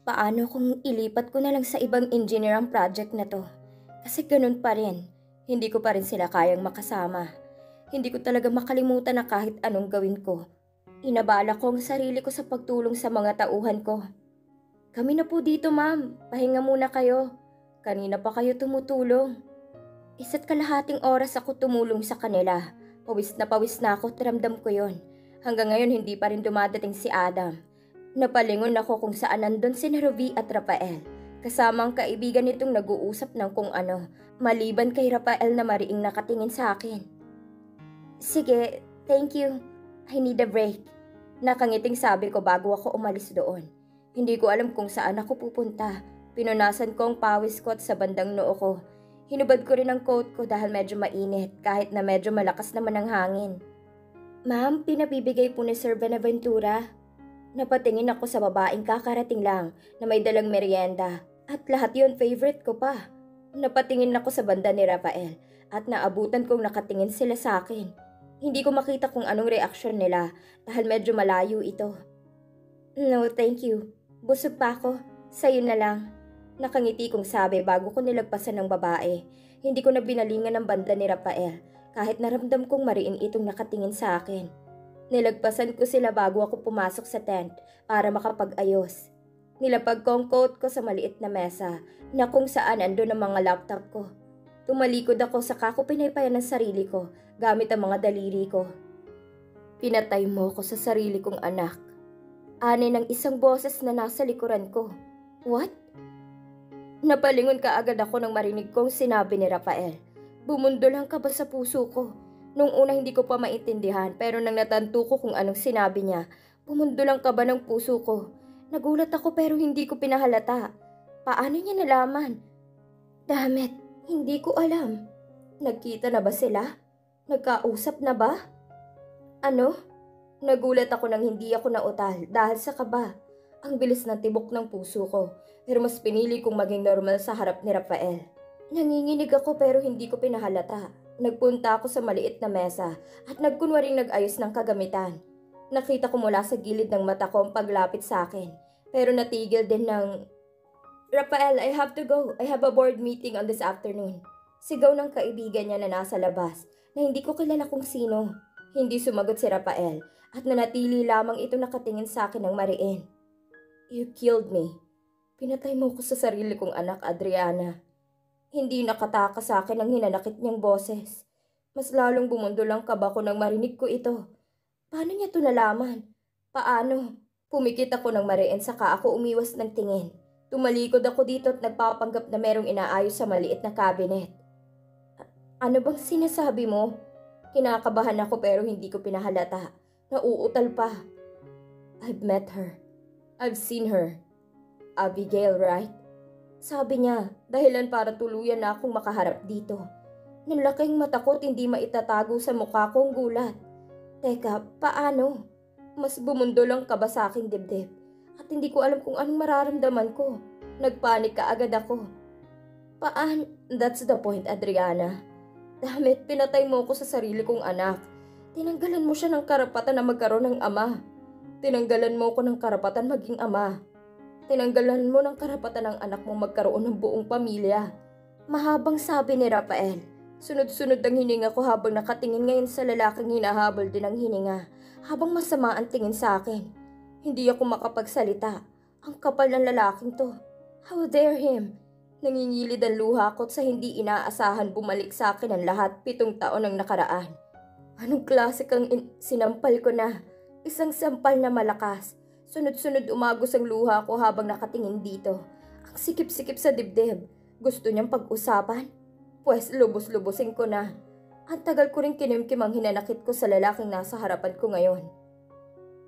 Paano kung ilipat ko na lang sa ibang engineer ang project na to? Kasi ganun pa rin. Hindi ko pa rin sila kayang makasama. Hindi ko talaga makalimutan na kahit anong gawin ko. Inabala ko ang sarili ko sa pagtulong sa mga tauhan ko. Kami na po dito, ma'am. Pahinga muna kayo. Kanina pa kayo tumutulong. Isa't kalahating oras ako tumulong sa kanila. Pawis na ako at ramdam ko yon. Hanggang ngayon hindi pa rin dumadating si Adam. Napalingon ako kung saan nandun si Ruby at Rafael. Kasama ang kaibigan nitong nag-uusap ng kung ano, maliban kay Rafael na mariing nakatingin sa akin. Sige, thank you. I need a break. Nakangiting sabi ko bago ako umalis doon. Hindi ko alam kung saan ako pupunta. Pinunasan ko ang pawis ko at sa bandang noo ko. Hinubad ko rin ang coat ko dahil medyo mainit kahit na medyo malakas naman ang hangin. Ma'am, pinabibigay po ni Sir Benaventura. Napatingin ako sa babaeng kakarating lang na may dalang merienda at lahat yon favorite ko pa. Napatingin ako sa banda ni Rafael at naabutan kong nakatingin sila sa akin. Hindi ko makita kung anong reaksyon nila dahil medyo malayo ito. No, thank you. Busog pa ako. Sa'yo na lang. Nakangiti kong sabi bago ko nilagpasan ng babae. Hindi ko na binalingan ang banda ni Rafael kahit naramdam kong mariin itong nakatingin sa akin. Nilagpasan ko sila bago ako pumasok sa tent para makapag-ayos. Nilapag ko ang coat ko sa maliit na mesa na kung saan andun ang mga laptop ko. Tumalikod ako saka ko pinaypayan ng sarili ko gamit ang mga daliri ko. Pinatay mo ko sa sarili kong anak. Ani ng isang boses na nasa likuran ko. What? Napalingon ka agad ako nang marinig kong sinabi ni Rafael. Bumundol ang kaba sa puso ko. Nung una hindi ko pa maintindihan pero nang natanto ko kung anong sinabi niya, bumundol ang kaba ng puso ko. Nagulat ako pero hindi ko pinahalata. Paano niya nalaman? Dammit, hindi ko alam. Nagkita na ba sila? Nagkausap na ba? Ano? Nagulat ako nang hindi ako nautal dahil sa kaba. Ang bilis ng tibok ng puso ko pero mas pinili kong maging normal sa harap ni Rafael. Nanginginig ako pero hindi ko pinahalata. Nagpunta ako sa maliit na mesa at nagkunwaring nag-ayos ng kagamitan. Nakita ko mula sa gilid ng mata ko ang paglapit sa akin pero natigil din ng Rafael, I have to go. I have a board meeting on this afternoon. Sigaw ng kaibigan niya na nasa labas na hindi ko kilala kung sino. Hindi sumagot si Rafael at nanatili lamang ito nakatingin sa akin ng mariin. You killed me. Pinatay mo ko sa sarili kong anak, Adriana. Hindi nakatakas sa akin ang hinanakit niyang boses. Mas lalong bumundol ang kaba ko nang marinig ko ito. Paano niya ito nalaman? Paano? Pumikit ako ng mariin saka ako umiwas ng tingin. Tumalikod ako dito at nagpapanggap na merong inaayos sa maliit na cabinet. Ano bang sinasabi mo? Kinakabahan ako pero hindi ko pinahalata. Nauutal pa. I've met her. I've seen her. Abigail, right? Sabi niya, dahilan para tuluyan na akong makaharap dito. Nang laking mata ko't hindi maitatago sa mukha kong gulat. Teka, paano? Mas bumundol ang kaba sa aking dibdib at hindi ko alam kung anong mararamdaman ko. Nagpanik ka agad ako. That's the point, Adriana. Damit, pinatay mo ko sa sarili kong anak. Tinanggalan mo siya ng karapatan na magkaroon ng ama. Tinanggalan mo ko ng karapatan maging ama. Tinanggalan mo ng karapatan ng anak mong magkaroon ng buong pamilya. Mahabang sabi ni Rafael. Sunod-sunod ang hininga ko habang nakatingin ngayon sa lalaking hinahabol din ang hininga. Habang masama ang tingin sa akin. Hindi ako makapagsalita. Ang kapal ng lalaking to. How dare him? Nangingilid ang luha ko sa hindi inaasahan bumalik sa akin ang lahat 7 taon ang nakaraan. Anong klase kang sinampal ko na? Isang sampal na malakas. Sunod-sunod umagos ang luha ko habang nakatingin dito. Ang sikip-sikip sa dibdib. Gusto niyang pag-usapan? Pwes lubos-lubosin ko na. Ang tagal ko rin kinimkim ang hinanakit ko sa lalaking nasa harapan ko ngayon.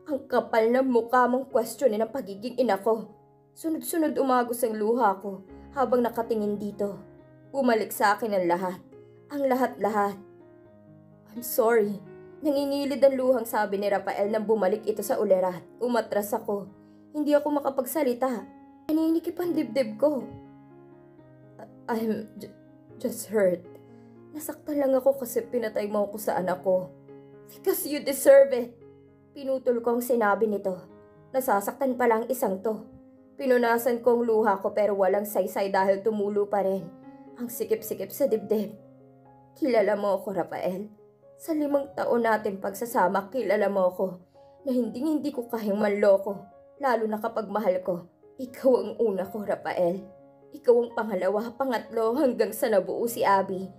Ang kapal ng mukha mong questionin ang pagiging ina ko. Sunod-sunod umagos ang luha ko habang nakatingin dito. Bumalik sa akin ang lahat. Ang lahat-lahat. I'm sorry. Nangingilid ang luhang sabi ni Rafael nang bumalik ito sa ulerat. Umatras ako. Hindi ako makapagsalita. Naninikip ang dibdib ko. I'm just hurt. Nasaktan lang ako kasi pinatay mo ako sa anak ko. Because you deserve it. Pinutol ko ang sinabi nito. Nasasaktan pa lang isang to. Pinunasan ko ang luha ko pero walang saysay dahil tumulo pa rin. Ang sikip-sikip sa dibdib. Kilala mo ako, Rafael. Sa 5 taon natin pagsasama, kilala mo ako na hindi ko kayang manloko. Lalo na kapag mahal ko. Ikaw ang una ko, Rafael. Ikaw ang pangalawa, pangatlo hanggang sa nabuo si Abby.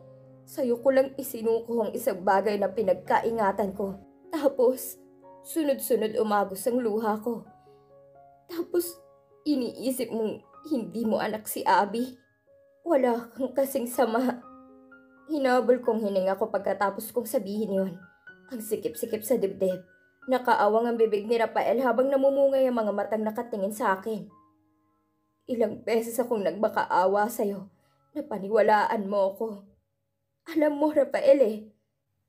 Sa'yo ko lang isinuko ang isang bagay na pinagkaingatan ko. Tapos, sunod-sunod umagos ang luha ko. Tapos, iniisip mong hindi mo anak si Abby. Wala kang kasing sama. Hinabol kong hininga ko pagkatapos kong sabihin yon. Ang sikip-sikip sa dibdib. Nakaawang ang bibig ni Rafael habang namumungay ang mga matang nakatingin sa akin. Ilang beses akong nagmakaawa sa'yo na paniwalaan mo ako. Alam mo, Rafael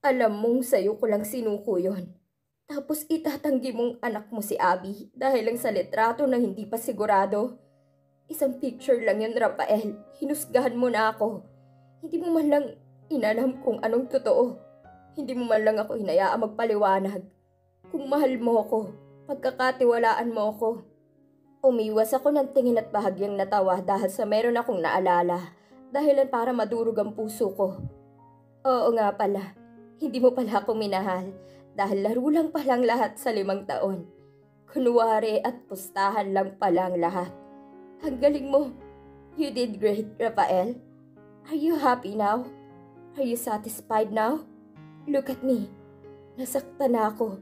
alam mong sa'yo ko lang sinuko yon. Tapos itatanggi mong anak mo si Abby dahil lang sa litrato na hindi pa sigurado. Isang picture lang yun, Rafael. Hinusgahan mo na ako. Hindi mo man lang inalam kung anong totoo. Hindi mo man lang ako hinayaang magpaliwanag. Kung mahal mo ako, pagkakatiwalaan mo ako. Umiwas ako ng tingin at bahagyang natawa dahil sa meron akong naalala. Dahilan para madurog ang puso ko. Oo nga pala, hindi mo pala ako minahal dahil laro lang palang lahat sa 5 taon. Kunwari at pustahan lang palang lahat. Ang galing mo. You did great, Rafael. Are you happy now? Are you satisfied now? Look at me. Nasaktan na ako.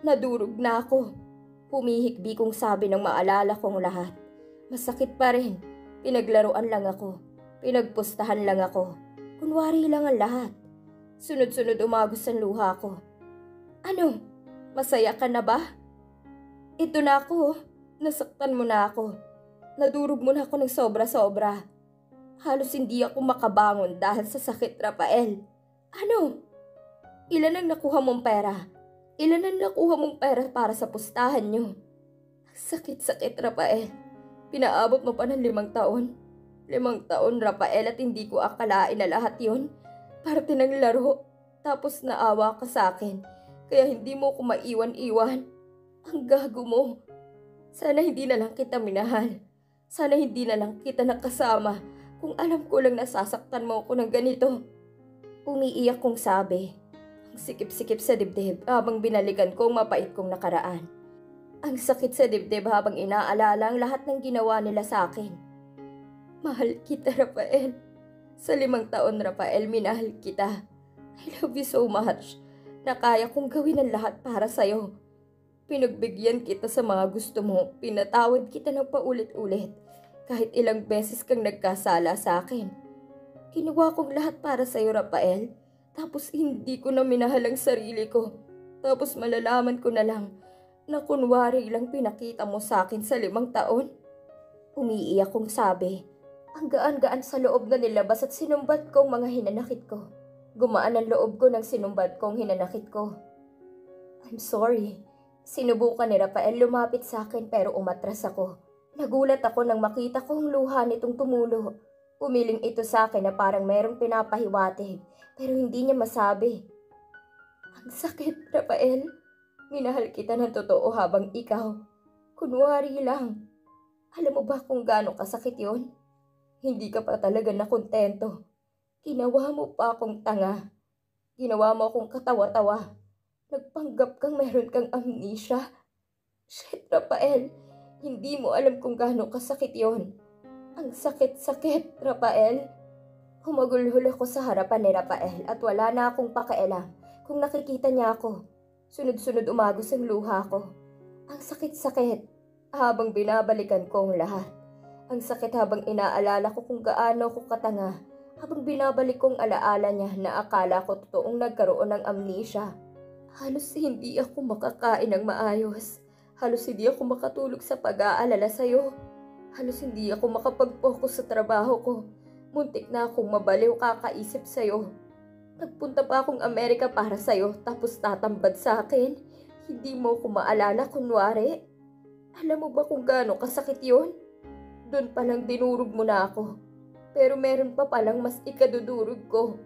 Nadurog na ako. Humihikbi kong sabi ng maalala kong lahat. Masakit pa rin. Pinaglaruan lang ako. Pinagpustahan lang ako. Kunwari lang ang lahat. Sunod-sunod umagos ang luha ko. Ano? Masaya ka na ba? Ito na ako. Nasaktan mo na ako. Nadurog mo na ako ng sobra-sobra. Halos hindi ako makabangon dahil sa sakit, Rafael. Ano? Ilan ang nakuha mong pera? Ilan ang nakuha mong pera para sa pustahan nyo? Sakit-sakit, Rafael. Pinaabot mo pa ng 5 taon. 5 taon, Rafael, at hindi ko akalain na lahat yon. Parte ng laro. Tapos naawa ka sa akin. Kaya hindi mo ko maiwan-iwan. Ang gago mo. Sana hindi na lang kita minahal. Sana hindi na lang kita nakasama. Kung alam ko lang nasasaktan mo ako ng ganito. Umiiyak kong sabi. Ang sikip-sikip sa dibdib habang binalikan ko ang mapait kong nakaraan. Ang sakit sa dibdib habang inaalala ang lahat ng ginawa nila sa akin. Mahal kita, Rafael. Sa 5 taon, Rafael, minahal kita. I love you so much na kaya kong gawin ang lahat para sa'yo. Pinagbigyan kita sa mga gusto mo. Pinatawad kita ng paulit-ulit. Kahit ilang beses kang nagkasala sa akin. Ginawa kong lahat para sa'yo, Rafael. Tapos hindi ko na minahal ang sarili ko. Tapos malalaman ko na lang na kunwari lang pinakita mo sa akin sa 5 taon. Umiiyak kong sabi. Ang gaan-gaan sa loob na nilabas at sinumbat kong mga hinanakit ko. Gumaan ang loob ko nang sinumbat kong hinanakit ko. I'm sorry. Sinubukan ni Rafael lumapit sa akin pero umatras ako. Nagulat ako nang makita ko ang luha nitong tumulo. Umiling ito sa akin na parang merong pinapahiwatig pero hindi niya masabi. Ang sakit, Rafael. Minahal kita ng totoo habang ikaw. Kunwari lang. Alam mo ba kung gaano kasakit yon? Hindi ka pa talaga nakontento. Ginawa mo pa akong tanga. Ginawa mo akong katawa-tawa. Nagpanggap kang meron kang amnesia. Shit, Rafael. Hindi mo alam kung gaano kasakit yon. Ang sakit-sakit, Rafael. Humagulhol ako sa harapan ni Rafael at wala na akong pakialam kung nakikita niya ako. Sunod-sunod umagos ang luha ko. Ang sakit-sakit habang binabalikan ko ang lahat. Ang sakit habang inaalala ko kung gaano ako katanga. Habang binabalik kong alaala niya na akala ko totoong nagkaroon ng amnesia. Halos hindi ako makakain ng maayos. Halos hindi ako makatulog sa pag-aalala sa'yo. Halos hindi ako makapag-focus sa trabaho ko. Muntik na akong mabaliw kakaisip sa'yo. Nagpunta pa akong Amerika para sa'yo tapos tatambad sa akin. Hindi mo ko maalala kunwari. Alam mo ba kung gaano kasakit yun? Doon palang dinurog mo na ako. Pero meron pa palang mas ikadudurog ko.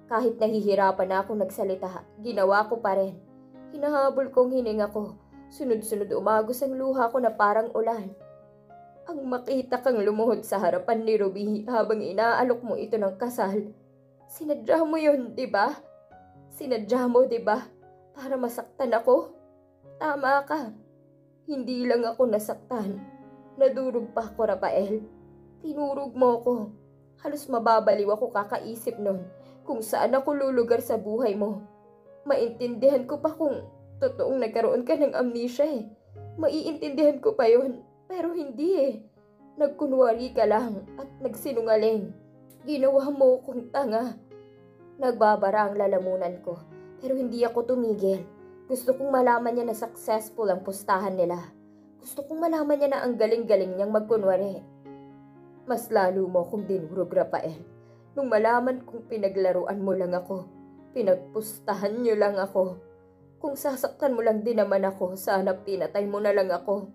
Kahit nahihirapan na akong nagsalita, ginawa ko pa rin. Hinahabol kong hininga ko Sunod-sunod umagos ang luha ko na parang ulan. Ang makita kang lumuhod sa harapan ni Ruby habang inaalok mo ito ng kasal. Sinadya mo yun, di ba? Sinadya mo, di ba? Para masaktan ako? Tama ka. Hindi lang ako nasaktan. Nadurog pa ako, Rafael. Tinurog mo ko. Halos mababaliw ako kakaisip nun kung saan ako lulugar sa buhay mo. Maintindihan ko pa kung totoong nagkaroon ka ng amnesia eh. Maiintindihan ko pa yun. Pero hindi eh. Nagkunwari ka lang at nagsinungaling. Ginawa mo kong tanga. Nagbabara ang lalamunan ko. Pero hindi ako tumigil. Gusto kong malaman niya na successful ang pustahan nila. Gusto kong malaman niya na ang galing-galing niyang magkunwari. Mas lalo mo kong dinurog, Rafael. Nung malaman kong pinaglaruan mo lang ako. Pinagpustahan niyo lang ako. Kung sasaktan mo lang din naman ako, sana pinatay mo na lang ako.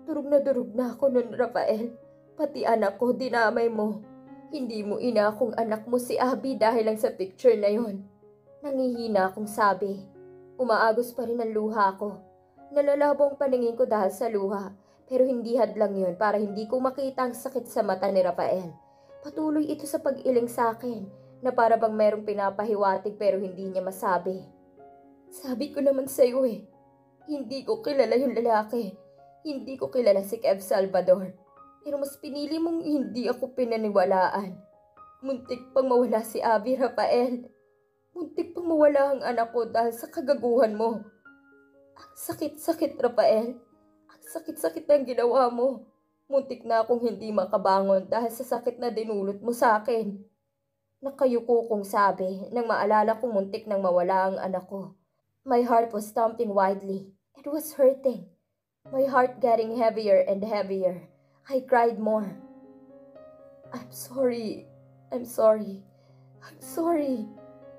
Durog na ako nun, Rafael. Pati anak ko, dinamay mo. Hindi mo ina akong anak mo si Abby dahil lang sa picture na yon. Nangihina akong sabi. Umaagos pa rin ang luha ko. Nalalabo ang paningin ko dahil sa luha. Pero hindi hadlang yon para hindi ko makita ang sakit sa mata ni Rafael. Patuloy ito sa pag-iling sa akin na para bang merong pinapahiwatig pero hindi niya masabi. Sabi ko naman sa'yo eh. Hindi ko kilala yung lalaki. Hindi ko kilala si Kev Salvador. Pero mas pinili mong hindi ako pinaniwalaan. Muntik pang mawala si Abby, Rafael. Muntik pang mawala ang anak ko dahil sa kagaguhan mo. Ang sakit-sakit, Rafael. Ang sakit-sakit ng ginawa mo. Muntik na akong hindi makabangon dahil sa sakit na dinulot mo sa akin. Nakayuko kong sabi nang maalala kong muntik nang mawala ang anak ko. My heart was thumping wildly. It was hurting. My heart getting heavier and heavier. I cried more. I'm sorry. I'm sorry. I'm sorry.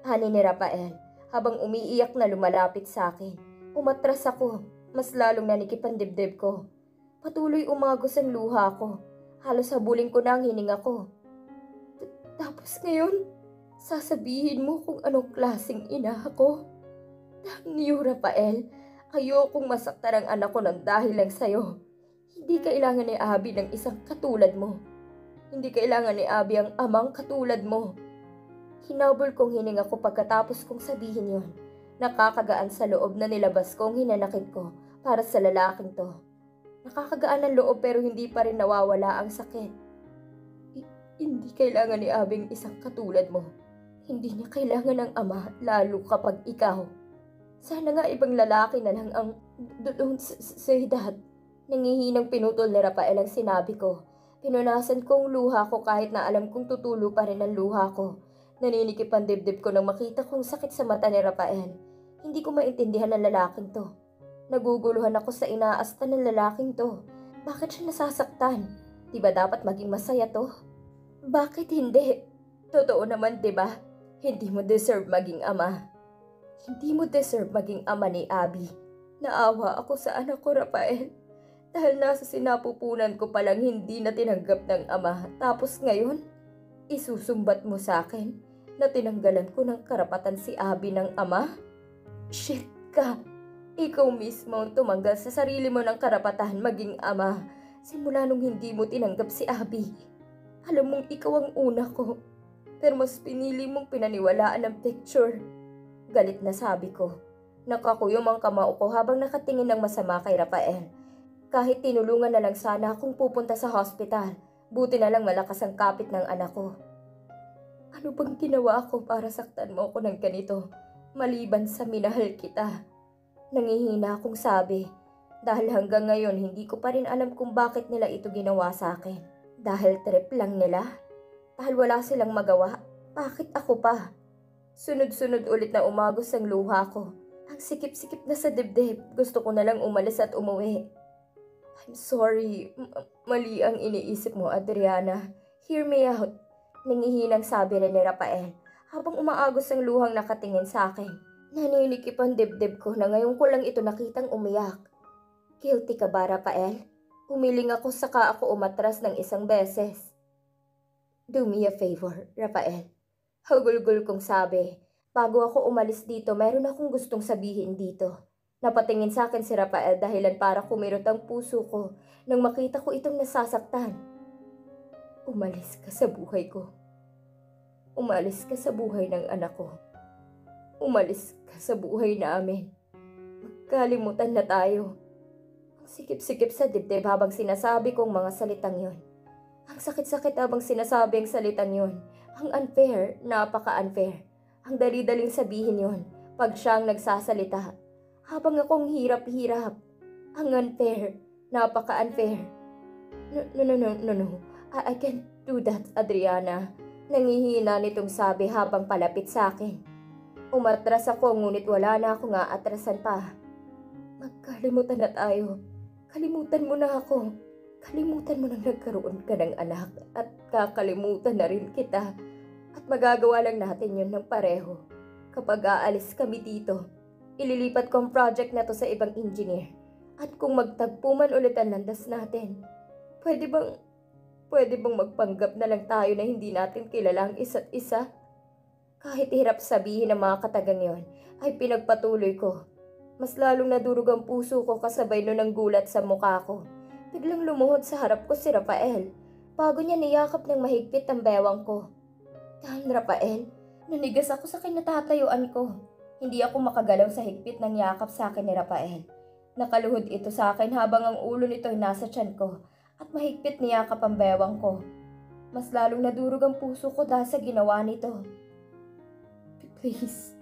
Hani ni Rafael habang umiiyak na lumalapit sa akin. Umatras ako. Mas lalong nanikip ang dibdib ko. Patuloy umagos ang luha ko. Halos habulin ko na ang hininga ko. Tapos ngayon, sasabihin mo kung anong klaseng ina ako. Damn you, Rafael. Ayokong masaktan ang anak ko ng dahil lang sa'yo. Hindi kailangan ni Abby ng isang katulad mo. Hindi kailangan ni Abby ang amang katulad mo. Hinabol kong hininga ko pagkatapos kong sabihin yon. Nakakagaan sa loob na nilabas ko ang hinanakit ko para sa lalaking to. Nakakagaan ang loob pero hindi pa rin nawawala ang sakit. Hindi kailangan ni Abby ang isang katulad mo. Hindi niya kailangan ng ama lalo kapag ikaw. Sana nga ibang lalaki na lang ang don't say that. Nangihinang pinutol ni Rafael ang sinabi ko. Pinunasan kong luha ko kahit na alam kong tutulo pa rin ang luha ko. Naninikip ang dibdib ko nang makita kong sakit sa mata ni Rafael. Hindi ko maintindihan ang lalaking to. Naguguluhan ako sa inaasta ng lalaking to. Bakit siya nasasaktan? Diba dapat maging masaya to? Bakit hindi? Totoo naman, diba? Hindi mo deserve maging ama. Hindi mo deserve maging ama ni Abby. Naawa ako sa anak ko, Rafael. Dahil nasa sinapupunan ko palang hindi na tinanggap ng ama. Tapos ngayon, isusumbat mo sa akin na tinanggalan ko ng karapatan si Abby ng ama? Shit ka! Ikaw mismo ang tumanggal sa sarili mo ng karapatan maging ama. Simula nung hindi mo tinanggap si Abby. Alam mong ikaw ang una ko. Pero mas pinili mong pinaniwalaan ang picture. Galit na sabi ko. Nakakuyom ang kamao ko habang nakatingin ng masama kay Rafael. Kahit tinulungan na lang sana akong pupunta sa hospital, buti na lang malakas ang kapit ng anak ko. Ano bang ginawa ko para saktan mo ako ng ganito, maliban sa minahal kita? Nangihina akong sabi, dahil hanggang ngayon hindi ko pa rin alam kung bakit nila ito ginawa sa akin. Dahil trip lang nila? Dahil wala silang magawa? Bakit ako pa? Sunod-sunod ulit na umagos ang luha ko. Ang sikip-sikip na sa dibdib. Gusto ko na lang umalis at umuwi. I'm sorry. Mali ang iniisip mo, Adriana. Hear me out. Nangihinang sabi rin ni Rafael habang umaagos ang luhang nakatingin sa akin. Naninikip ang dibdib ko na ngayon ko lang ito nakitang umiyak. Guilty ka ba, Rafael? Humiling ako saka ako umatras ng isang beses. Do me a favor, Rafael. Hagulgul kong sabi. Bago ako umalis dito, meron akong gustong sabihin dito. Napatingin sa akin si Rafael dahilan para kumirot ang puso ko nang makita ko itong nasasaktan. Umalis ka sa buhay ko. Umalis ka sa buhay ng anak ko. Umalis ka sa buhay namin. Magkalimutan na tayo. Ang sikip-sikip sa dibdib habang sinasabi kong mga salitang yon. Ang sakit-sakit habang sinasabi ang salitang yon. Ang unfair, napaka-unfair. Ang dali-daling sabihin yon pag siyang nagsasalita. Habang akong hirap-hirap. Ang unfair, napaka-unfair. No. I can't do that, Adriana. Nangihina nitong sabi habang palapit sa akin. Umatras ako ngunit wala na akong aatrasan pa. Magkalimutan na tayo. Kalimutan mo na ako. Kalimutan mo nang nagkaroon ka ng anak at kakalimutan na rin kita. At magagawa lang natin yun ng pareho. Kapag aalis kami dito, ililipat ko ang project na to sa ibang engineer. At kung magtagpo man ulit ang landas natin, pwede bang magpanggap na lang tayo na hindi natin kilala ang isa't isa? Kahit hirap sabihin ng mga katagang yon, ay pinagpatuloy ko. Mas lalong nadurog ang puso ko kasabay nun ng gulat sa mukha ko. Biglang lumuhod sa harap ko si Rafael. Bago niya niyakap ng mahigpit ang bewang ko. Damn, Rafael, nanigas ako sa kinatatayuan ko. Hindi ako makagalaw sa higpit ng yakap sa akin ni Rafael. Nakaluhod ito sa akin habang ang ulo nito ay nasa tiyan ko. At mahigpit niyakap ang bewang ko. Mas lalong nadurog ang puso ko dahil sa ginawa nito. Please,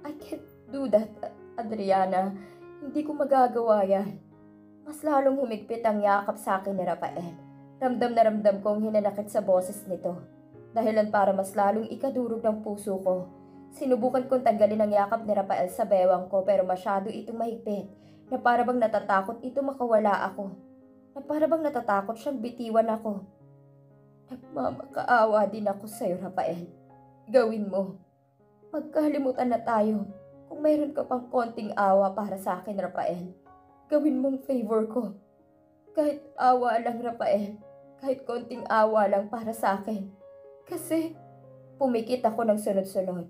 I can't do that, Adriana. Hindi ko magagawa yan. Mas lalong humigpit ang yakap sa akin ni Rafael. Ramdam na ramdam kong hinanakit sa boses nito. Dahilan para mas lalong ikadurog ng puso ko. Sinubukan kong tanggalin ang yakap ni Rafael sa bewang ko pero masyado itong mahigpit na para bang natatakot ito makawala ako. Na para bang natatakot siyang bitiwan ako. Nagmamakaawa din ako sa'yo, Rafael. Gawin mo. Magkalimutan na tayo. Kung mayroon ka pang konting awa para sa akin, Rafael, gawin mong favor ko. Kahit awa lang, Rafael. Kahit konting awa lang para sa akin. Kasi pumikit ako ng sunod-sunod.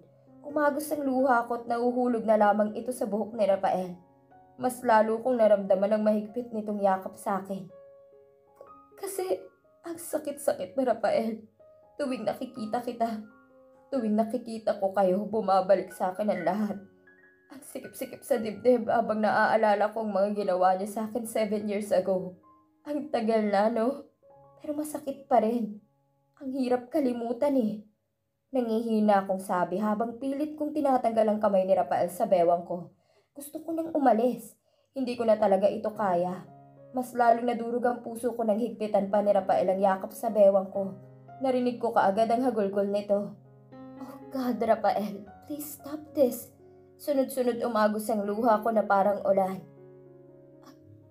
Umagos ang luha ko at nauhulog na lamang ito sa buhok ni Rafael. Mas lalo kong naramdaman ang mahigpit nitong yakap sa akin. Kasi ang sakit-sakit na, Rafael. Tuwing nakikita kita, tuwing nakikita ko kayo, bumabalik sa akin ang lahat. Ang sikip-sikip sa dibdib habang naaalala ko ang mga ginawa niya sa akin 7 years ago. Ang tagal na, no? Pero masakit pa rin. Ang hirap kalimutan eh. Nangihina akong sabi habang pilit kong tinatanggal ang kamay ni Rafael sa bewang ko. Gusto ko nang umalis. Hindi ko na talaga ito kaya. Mas lalong nadurog ang puso ko nang higpitan pa ni Rafael ang yakap sa bewang ko. Narinig ko kaagad ang hagulgol nito. Oh God, Rafael, please stop this. Sunod-sunod umagos ang luha ko na parang ulan.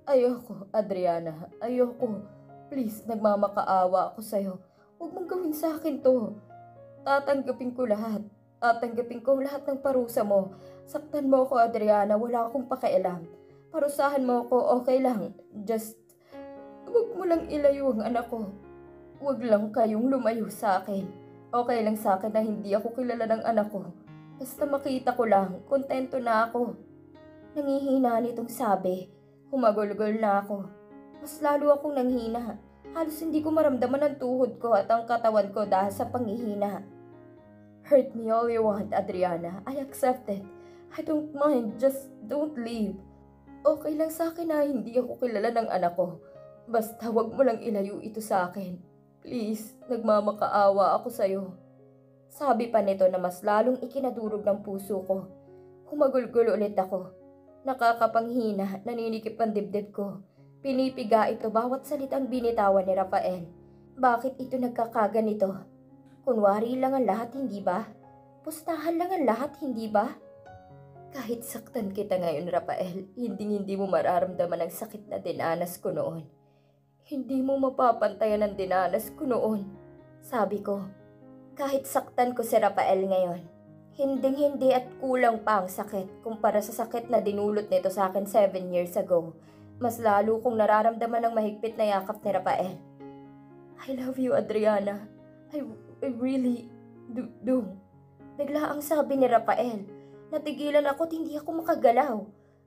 Ayoko, Adriana. Ayoko. Please, nagmamakaawa ako sa'yo. Huwag mong gawin sa akin to. Tatanggapin ko lahat. Tatanggapin ko lahat ng parusa mo. Saktan mo ako, Adriana. Wala akong pakialam. Parusahan mo ako, okay lang. Just, huwag mo lang ilayo ang anak ko. Huwag lang kayong lumayo sa akin. Okay lang sa akin na hindi ako kilala ng anak ko. Basta makita ko lang, kontento na ako. Nangihina nitong sabi. Humagulgol na ako. Mas lalo akong nanghina. Halos hindi ko maramdaman ang tuhod ko at ang katawan ko dahil sa panghihina. Hurt me all you want, Adriana. I accept it. I don't mind. Just don't leave. Okay lang sa akin na hindi ako kilala ng anak ko. Basta wag mo lang ilayo ito sa akin. Please, nagmamakaawa ako sa'yo. Sabi pa nito na mas lalong ikinadurog ng puso ko. Humagulgulo ulit ako. Nakakapanghina, naninikip ang dibdib ko. Pinipiga ito bawat salitang binitawan ni Rafael. Bakit ito nagkakaganito? Kunwari lang ang lahat, hindi ba? Pustahan lang ang lahat, hindi ba? Kahit saktan kita ngayon, Rafael, hindi mo mararamdaman ang sakit na dinanas ko noon. Hindi mo mapapantayan ang dinanas ko noon. Sabi ko, kahit saktan ko si Rafael ngayon, hinding-hindi at kulang pa ang sakit kumpara sa sakit na dinulot nito sa akin 7 years ago. Mas lalo kong nararamdaman ang mahigpit na yakap ni Rafael. I love you, Adriana. I really do. Bigla ang sabi ni Rafael. Natigilan ako at hindi ako makagalaw.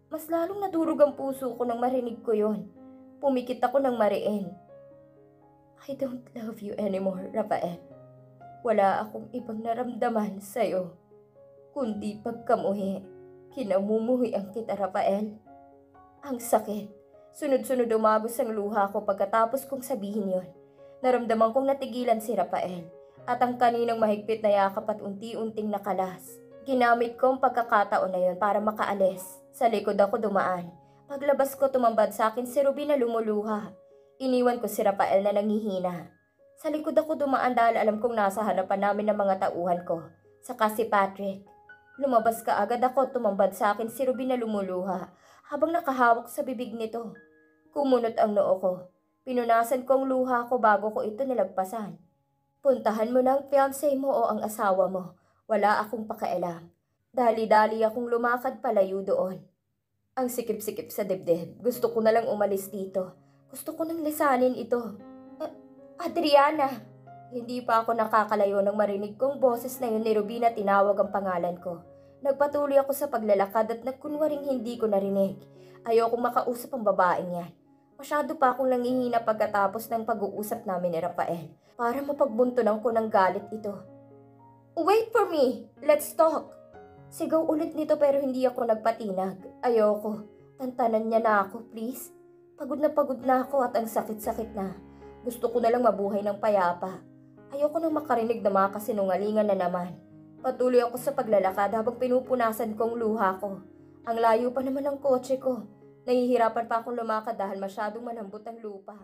Mas lalong nadurog ang puso ko nang marinig ko yon. Pumikit ako ng mariin. I don't love you anymore, Rafael. Wala akong ibang naramdaman sa'yo, kundi pagkamuhi. Kinamumuhi ang kita, Rafael. Ang sakit. Sunod-sunod umagos ang luha ko pagkatapos kong sabihin yon. Naramdaman kong natigilan si Rafael at ang kaninang mahigpit na yakap at unti-unting nakalas. Ginamit ko ang pagkakataon na yon para makaalis. Sa likod ako dumaan. Paglabas ko tumambad sa akin si Ruby na lumuluha. Iniwan ko si Rafael na nangihina. Sa likod ako dumaan dahil alam kong nasa harapan namin ng mga tauhan ko. Saka si Patrick. Lumabas ka agad ako, tumambad sa akin si Ruby na lumuluha habang nakahawak sa bibig nito. Kumunot ang noo ko. Pinunasan ko ang luha ko bago ko ito nilagpasan. Puntahan mo na ang fiancé mo o ang asawa mo. Wala akong pakialam. Dali-dali akong lumakad palayo doon. Ang sikip-sikip sa dibdib. Gusto ko na lang umalis dito. Gusto ko nang lisanin ito. Adriana! Hindi pa ako nakakalayo nang marinig kong boses na yun ni Ruby na tinawag ang pangalan ko. Nagpatuloy ako sa paglalakad at nagkunwaring hindi ko narinig. Ayokong makausap ang babaeng yan. Masyado pa akong nangihina pagkatapos ng pag-uusap namin ni Rafael para mapagbuntunan ko ng galit ito. Wait for me! Let's talk! Sigaw ulit nito pero hindi ako nagpatinag. Ayoko. Tantanan niya na ako, please. Pagod na ako at ang sakit-sakit na. Gusto ko na lang mabuhay ng payapa. Ayoko nang makarinig na mga kasinungalingan na naman. Patuloy ako sa paglalakad habang pinupunasan ko ang luha ko. Ang layo pa naman ng kotse ko. Nahihirapan pa akong lumakad dahil masyadong malambot ang lupa.